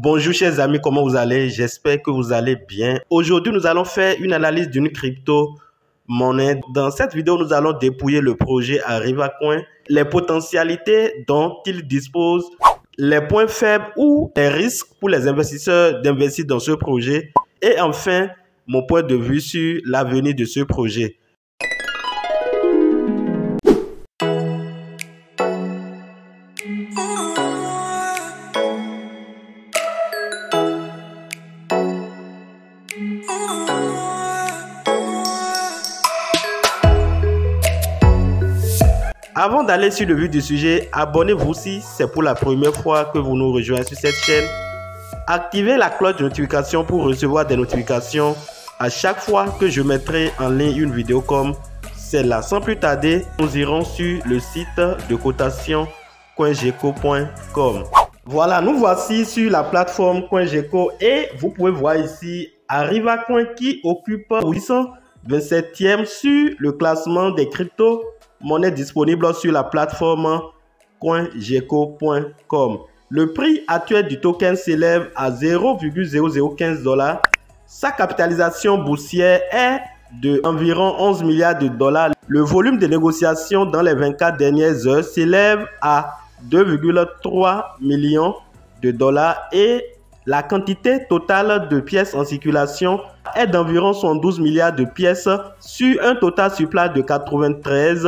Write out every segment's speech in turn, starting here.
Bonjour chers amis, comment vous allez? J'espère que vous allez bien. Aujourd'hui, nous allons faire une analyse d'une crypto-monnaie. Dans cette vidéo, nous allons dépouiller le projet ArivaCoin, les potentialités dont il dispose, les points faibles ou les risques pour les investisseurs d'investir dans ce projet et enfin, mon point de vue sur l'avenir de ce projet. Avant d'aller sur le vif du sujet, abonnez-vous si c'est pour la première fois que vous nous rejoignez sur cette chaîne. Activez la cloche de notification pour recevoir des notifications à chaque fois que je mettrai en ligne une vidéo comme celle-là. Sans plus tarder, nous irons sur le site de cotation coingecko.com. Voilà, nous voici sur la plateforme CoinGecko et vous pouvez voir ici ArivaCoin qui occupe 827e sur le classement des crypto-monnaies disponibles sur la plateforme coingecko.com. Le prix actuel du token s'élève à 0,0015 $. Sa capitalisation boursière est de environ 11 milliards de dollars. Le volume de négociation dans les 24 dernières heures s'élève à 2,3 millions de dollars et la quantité totale de pièces en circulation est d'environ 112 milliards de pièces sur un total supply de 93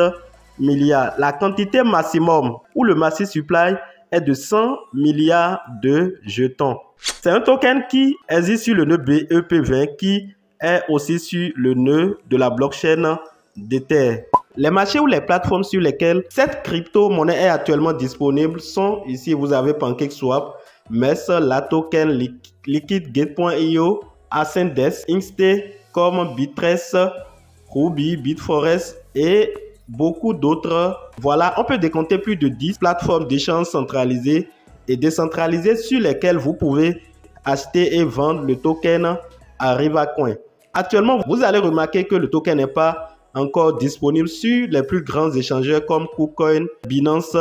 milliards. La quantité maximum ou le massive supply est de 100 milliards de jetons. C'est un token qui existe sur le nœud BEP20 qui est aussi sur le nœud de la blockchain d'Ether. Les marchés ou les plateformes sur lesquelles cette crypto-monnaie est actuellement disponible sont ici, vous avez PancakeSwap, MES, LaToken, LiquiDgate.io, Ascendex, Inkscape, comme Bittrex, Huobi, Bitforest et beaucoup d'autres. Voilà, on peut décompter plus de 10 plateformes d'échange centralisées et décentralisées sur lesquelles vous pouvez acheter et vendre le token ArivaCoin. Actuellement, vous allez remarquer que le token n'est pas encore disponible sur les plus grands échangeurs comme KuCoin, Binance,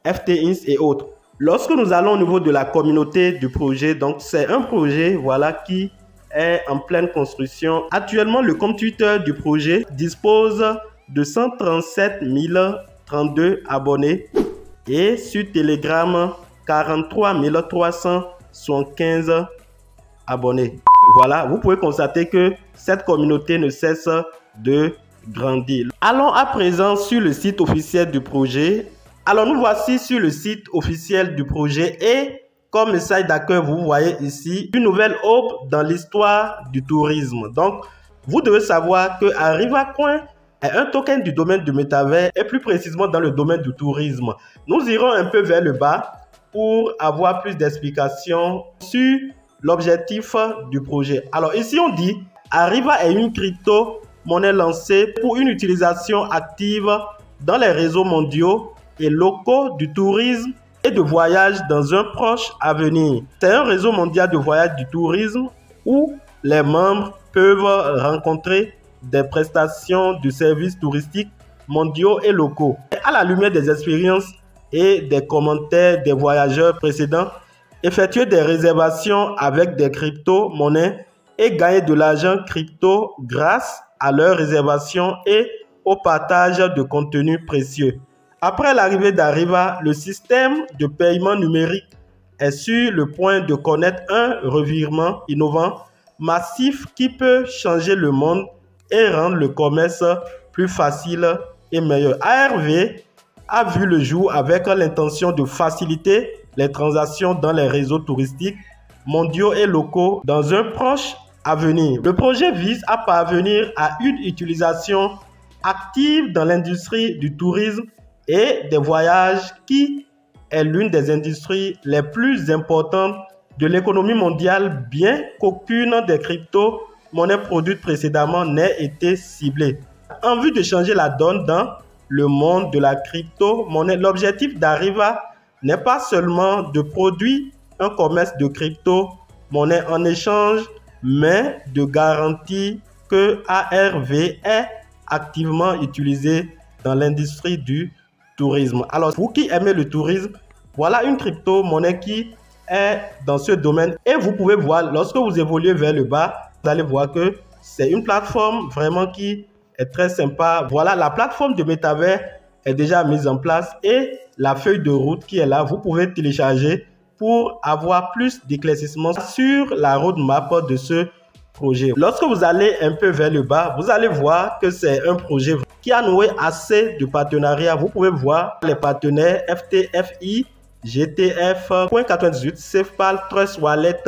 FTX et autres. Lorsque nous allons au niveau de la communauté du projet, donc c'est un projet voilà, qui est en pleine construction. Actuellement, le compte Twitter du projet dispose de 137 032 abonnés et sur Telegram, 43 375 abonnés. Voilà, vous pouvez constater que cette communauté ne cesse de grandir. Allons à présent sur le site officiel du projet. Alors nous voici sur le site officiel du projet et comme message d'accueil, vous voyez ici une nouvelle aube dans l'histoire du tourisme. Donc, vous devez savoir que ArivaCoin est un token du domaine du métavers et plus précisément dans le domaine du tourisme. Nous irons un peu vers le bas pour avoir plus d'explications sur l'objectif du projet. Alors ici on dit Ariva est une crypto-monnaie lancée pour une utilisation active dans les réseaux mondiaux et locaux du tourisme et de voyage dans un proche avenir. C'est un réseau mondial de voyage du tourisme où les membres peuvent rencontrer des prestations de services touristiques mondiaux et locaux. À la lumière des expériences et des commentaires des voyageurs précédents, effectuer des réservations avec des crypto-monnaies et gagner de l'argent crypto grâce à leurs réservations et au partage de contenu précieux. Après l'arrivée d'Ariva, le système de paiement numérique est sur le point de connaître un revirement innovant, massif qui peut changer le monde et rendre le commerce plus facile et meilleur. ARV a vu le jour avec l'intention de faciliter les transactions dans les réseaux touristiques mondiaux et locaux dans un proche avenir. Le projet vise à parvenir à une utilisation active dans l'industrie du tourisme et des voyages qui est l'une des industries les plus importantes de l'économie mondiale, bien qu'aucune des crypto-monnaies produites précédemment n'ait été ciblée. En vue de changer la donne dans le monde de la crypto-monnaie, l'objectif d'Ariva n'est pas seulement de produire un commerce de crypto-monnaie en échange, mais de garantir que ARV est activement utilisé dans l'industrie du tourisme. Alors, vous qui aimez le tourisme, voilà une crypto-monnaie qui est dans ce domaine. Et vous pouvez voir, lorsque vous évoluez vers le bas, vous allez voir que c'est une plateforme vraiment qui est très sympa. Voilà, la plateforme de métavers est déjà mise en place et la feuille de route qui est là, vous pouvez télécharger pour avoir plus d'éclaircissement sur la roadmap de ce projet. Lorsque vous allez un peu vers le bas, vous allez voir que c'est un projet qui a noué assez de partenariats. Vous pouvez voir les partenaires FTFI, GTF, Coin98, SafePal, Trust Wallet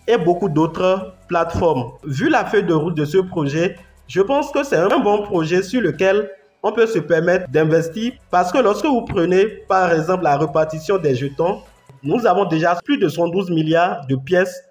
et beaucoup d'autres plateformes. Vu la feuille de route de ce projet, je pense que c'est un bon projet sur lequel on peut se permettre d'investir parce que lorsque vous prenez par exemple la répartition des jetons, nous avons déjà plus de 112 milliards de pièces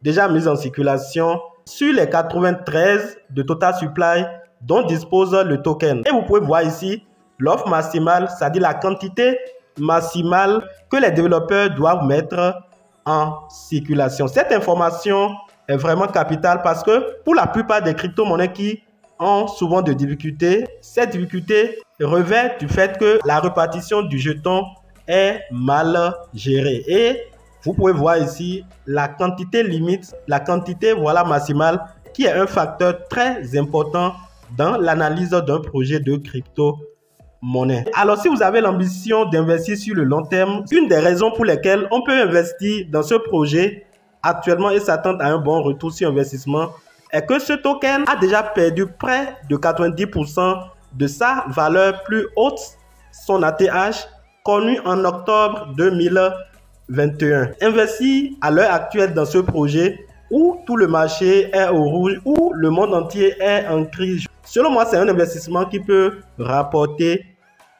déjà mises en circulation sur les 93 de Total Supply dont dispose le token. Et vous pouvez voir ici l'offre maximale, c'est-à-dire la quantité maximale que les développeurs doivent mettre en circulation. Cette information est vraiment capitale parce que pour la plupart des crypto-monnaies qui ont souvent de difficultés, cette difficulté revêt du fait que la répartition du jeton est mal gérée. Et vous pouvez voir ici la quantité limite, la quantité voilà maximale qui est un facteur très important dans l'analyse d'un projet de crypto-monnaie. Alors si vous avez l'ambition d'investir sur le long terme, une des raisons pour lesquelles on peut investir dans ce projet actuellement et s'attendre à un bon retour sur investissement est que ce token a déjà perdu près de 90% de sa valeur plus haute, son ATH, connu en octobre 2021. Investir à l'heure actuelle dans ce projet où tout le marché est au rouge, où le monde entier est en crise, selon moi, c'est un investissement qui peut rapporter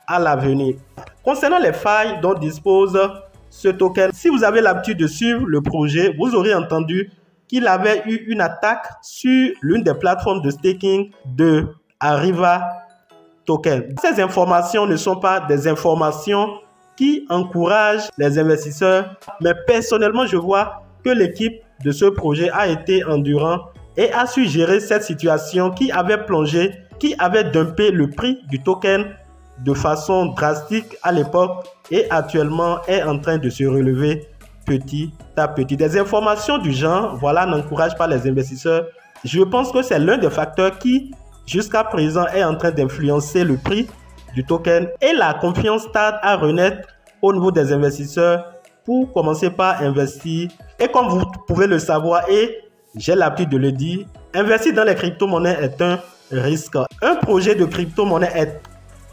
à l'avenir. Concernant les failles dont dispose ce token, si vous avez l'habitude de suivre le projet, vous aurez entendu qu'il avait eu une attaque sur l'une des plateformes de staking de Arriva Token. Ces informations ne sont pas des informations qui encouragent les investisseurs, mais personnellement, je vois que l'équipe de ce projet a été endurant et a su gérer cette situation qui avait plongé, qui avait dumpé le prix du token de façon drastique à l'époque et actuellement est en train de se relever petit à petit. Des informations du genre, voilà, n'encouragent pas les investisseurs. Je pense que c'est l'un des facteurs qui, jusqu'à présent, est en train d'influencer le prix du token et la confiance tarde à renaître au niveau des investisseurs pour commencer par investir. Et comme vous pouvez le savoir et j'ai l'habitude de le dire, investir dans les crypto-monnaies est un risque. Un projet de crypto-monnaie est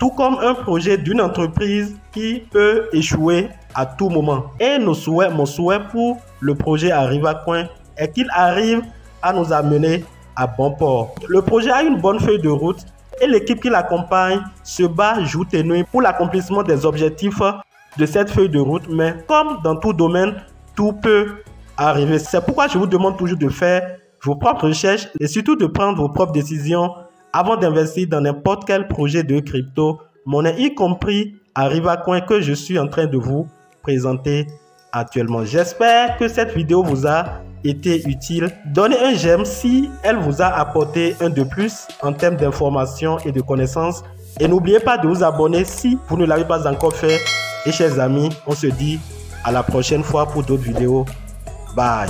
tout comme un projet d'une entreprise qui peut échouer à tout moment. Et mon souhait pour le projet Arriva Coin est qu'il arrive à nous amener à bon port. Le projet a une bonne feuille de route et l'équipe qui l'accompagne se bat jour et nuit pour l'accomplissement des objectifs de cette feuille de route. Mais comme dans tout domaine, tout peut arriver. C'est pourquoi je vous demande toujours de faire vos propres recherches et surtout de prendre vos propres décisions avant d'investir dans n'importe quel projet de crypto-monnaie, y compris Arriva Coin que je suis en train de vous présenter actuellement. J'espère que cette vidéo vous a été utile. Donnez un j'aime si elle vous a apporté un de plus en termes d'informations et de connaissances. Et n'oubliez pas de vous abonner si vous ne l'avez pas encore fait. Et chers amis, on se dit à la prochaine fois pour d'autres vidéos. Bye.